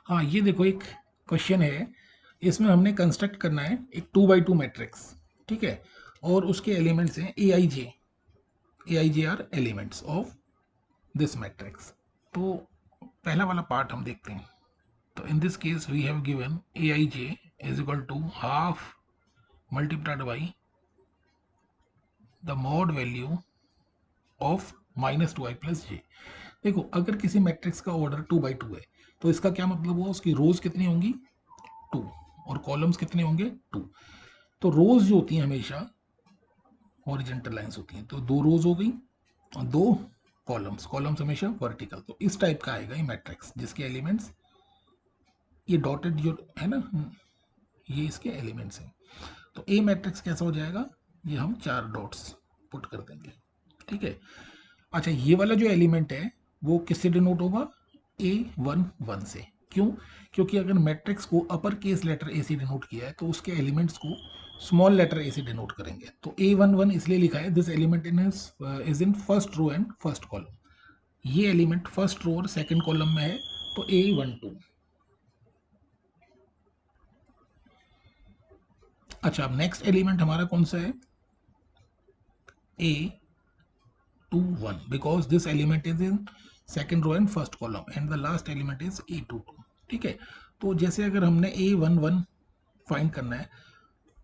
हाँ, ये देखो एक क्वेश्चन है, इसमें हमने कंस्ट्रक्ट करना है एक 2 by 2 मैट्रिक्स, ठीक है, और उसके एलिमेंट्स हैं A I J are elements of this matrix. तो पहला वाला पार्ट हम देखते हैं। तो in this case we have given A I J is equal to half multiplied by the mod value of -2i plus J. देखो, अगर किसी मैट्रिक्स का ऑर्डर 2 by 2 है तो इसका क्या मतलब हुआ, उसकी रोज कितनी होंगी 2, और कॉलम्स कितने होंगे 2। तो रोज जो होती हैं हमेशा हॉरिजेंटल लाइंस होती हैं, तो 2 रोज हो गई और 2 कॉलम्स, कॉलम्स हमेशा वर्टिकल। तो इस टाइप का आएगा ये मैट्रिक्स जिसके एलिमेंट्स ये डॉटेड जो है ना, ये इसके एलिमेंट्स हैं। तो ए मैट्रिक्स कैसा हो जाएगा, ये हम 4 डॉट्स पुट कर देंगे, ठीक है। अच्छा, ये वाला जो एलिमेंट है वो किससे डिनोट होगा, A11 से। क्यों, क्योंकि अगर मैट्रिक्स को अपर केस लेटर ए से डिनोट किया है तो उसके एलिमेंट्स को स्मॉल लेटर ए से डिनोट करेंगे। तो A11 इसलिए लिखा है, this element is in first row and first column. ये एलिमेंट फर्स्ट रो और सेकंड कॉलम में है, तो A12। अच्छा, अब नेक्स्ट एलिमेंट हमारा कौन सा है, A21, because this element is in second row and first column and the last element is A22, ठीक है। तो जैसे अगर हमने A11 फाइंड करना है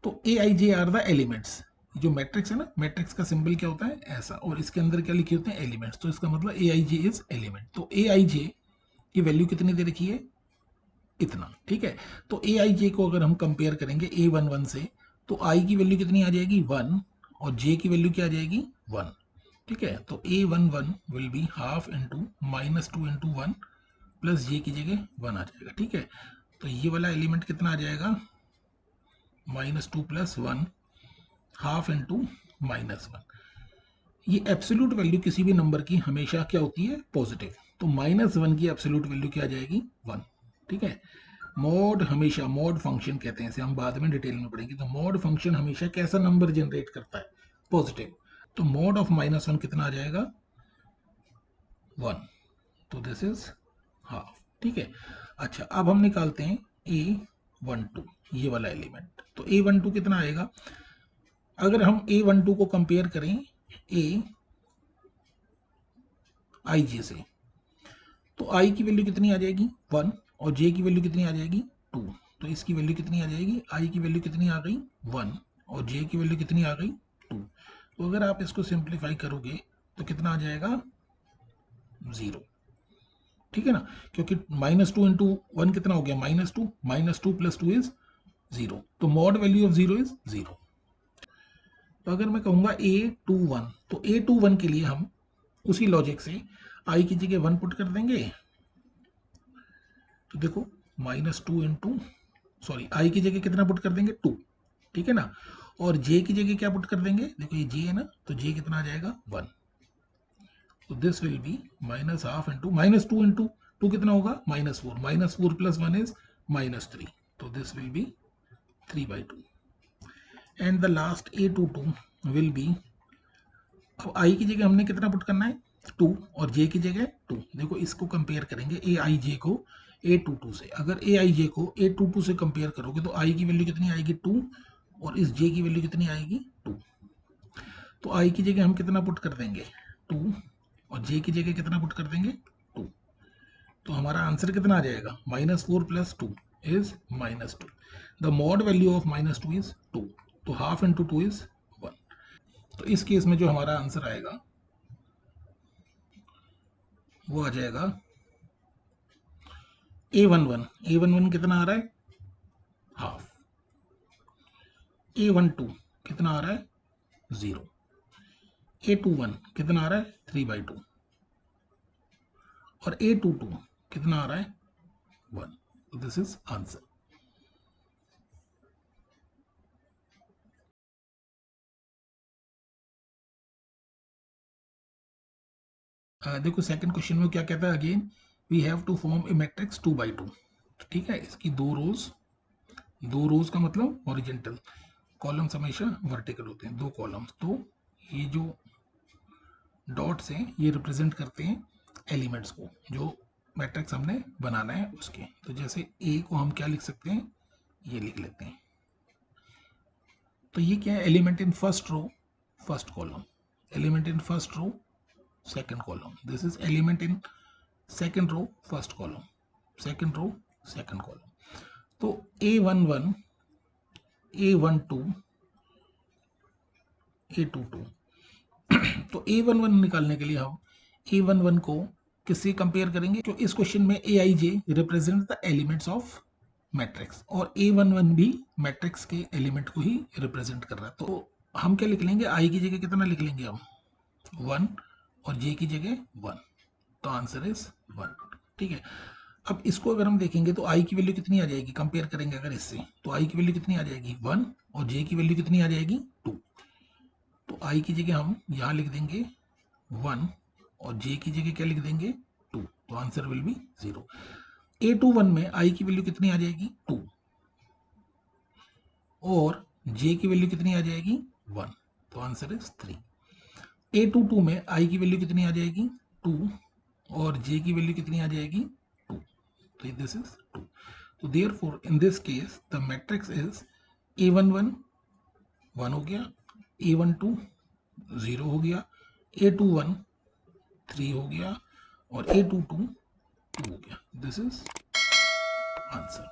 तो ए I J are the elements. जो मैट्रिक्स है ना, मैट्रिक्स का सिंबल क्या होता है ऐसा, और इसके अंदर क्या लिखे होते हैं एलिमेंट्स, तो इसका मतलब ए आई जे इज एलिमेंट। तो ए आई जे की वैल्यू कितनी दे रखी है, इतना, ठीक है। तो ए आई जे को अगर हम कंपेयर करेंगे A11 से, तो आई की वैल्यू कितनी आ जाएगी 1, और जे की वैल्यू क्या आ जाएगी 1, ठीक है। तो A11 will be half into -2 into 1 plus J की जगह 1 आ जाएगा, ठीक है। तो ये वाला एलिमेंट कितना आ जाएगा, -2 + 1 हाफ इंटू -1। ये एब्सोल्यूट वैल्यू किसी भी नंबर की हमेशा क्या होती है, पॉजिटिव। तो -1 की एब्सोल्यूट वैल्यू क्या आ जाएगी 1, ठीक है। मॉड हमेशा, मॉड फंक्शन कहते हैं इसे, हम बाद में डिटेल में पढ़ेंगे। तो मॉड फंक्शन हमेशा कैसा नंबर जनरेट करता है, पॉजिटिव। तो मॉड ऑफ -1 कितना आ जाएगा 1, तो दिस इज हाफ, ठीक है। अच्छा, अब हम निकालते हैं A12, ये वाला एलिमेंट। तो A12 कितना आएगा, अगर हम A12 को कंपेयर करें ए आई जे से, तो आई की वैल्यू कितनी आ जाएगी 1, और जे की वैल्यू कितनी आ जाएगी 2। तो इसकी वैल्यू कितनी आ जाएगी, आई की वैल्यू कितनी आ गई 1, और जे की वैल्यू कितनी आ गई 2। तो अगर आप इसको सिंप्लीफाई करोगे तो कितना आ जाएगा 0, ठीक है ना, क्योंकि -2 इंटू 1 कितना हो गया -2, -2 + 2 इज 0, तो मॉड वैल्यू ऑफ 0 इज 0। तो अगर मैं कहूँगा A21, तो A21 के लिए हम उसी लॉजिक से आई की जगह 1 पुट कर देंगे। तो देखो, -2 इंटू, सॉरी, आई की जगह कितना पुट कर देंगे 2, ठीक है ना। और जे की जगह क्या पुट कर देंगे, देखो ये जे है ना, तो जे कितना आ जाएगा 1। तो this will be -half into -2 into 2 कितना होगा -4, -4 + 1 इज -3, तो this will be 3/2। And the last A22 will be, अब आई की जगह हमने कितना पुट करना है 2, और जे की जगह 2। देखो, इसको कंपेयर करेंगे ए आई जे को A22 से। अगर ए आई जे को A22 से कंपेयर करोगे तो आई की वैल्यू कितनी आएगी 2, और इस जे की वैल्यू कितनी आएगी 2। तो आई की जगह हम कितना पुट कर देंगे 2, और जे की जगह कितना पुट कर देंगे 2। तो हमारा आंसर कितना आ जाएगा, -4 + 2 is -2। The mod value of -2 is 2, तो हाफ इंटू 2 इज 1। तो इस केस में जो हमारा आंसर आएगा वो आ जाएगा A11 कितना आ रहा है हाफ, A12 कितना आ रहा है 0, A21 कितना आ रहा है 3/2, और A22 कितना आ रहा है 1। This is answer. देखो, सेकंड क्वेश्चन में क्या कहता है, again we have to form a matrix 2 by 2, ठीक है। इसकी 2 रोज, 2 रोज का मतलब हॉरिजेंटल, कॉलम्स हमेशा वर्टिकल होते हैं, 2 कॉलम्स। तो ये जो डॉट्स हैं ये रिप्रेजेंट करते हैं एलिमेंट्स को, जो मैट्रिक्स हमने बनाना है उसके। तो जैसे ए को हम क्या लिख सकते हैं, ये लिख लेते हैं। तो ये क्या है, element in first row first column, element in first row second column, this is element in second row first column, second row second column. तो A11, A12, A22, तो A11 निकालने के लिए हम A11 को किससे कंपेयर करेंगे, तो इस क्वेश्चन में Aij represent the elements of matrix और A11 भी मैट्रिक्स के एलिमेंट को ही रिप्रेजेंट कर रहा है। तो हम क्या लिख लेंगे, I की जगह कितना लिख लेंगे हम 1 और J की जगह 1, तो आंसर इज 1। ठीक है, अब इसको अगर हम देखेंगे तो I की वैल्यू कितनी आ जाएगी, कंपेयर करेंगे अगर इससे, तो I की वैल्यू कितनी आ जाएगी 1 और J की वैल्यू कितनी आ जाएगी 2। तो I की जगह हम यहाँ लिख देंगे 1 और J की जगह क्या लिख देंगे 2, तो आंसर विल बी 0। A21 में I की वैल्यू कितनी आ जाएगी 2 और J की वैल्यू कितनी आ जाएगी 1, तो आंसर इज 3। A22 में I की वैल्यू कितनी आ जाएगी 2 और J की वैल्यू कितनी आ जाएगी 2, so this is 2. So therefore in this case the matrix is A11 1 हो गया, A12 0 हो गया, A21 3 हो गया और A22 2 हो गया। This is answer.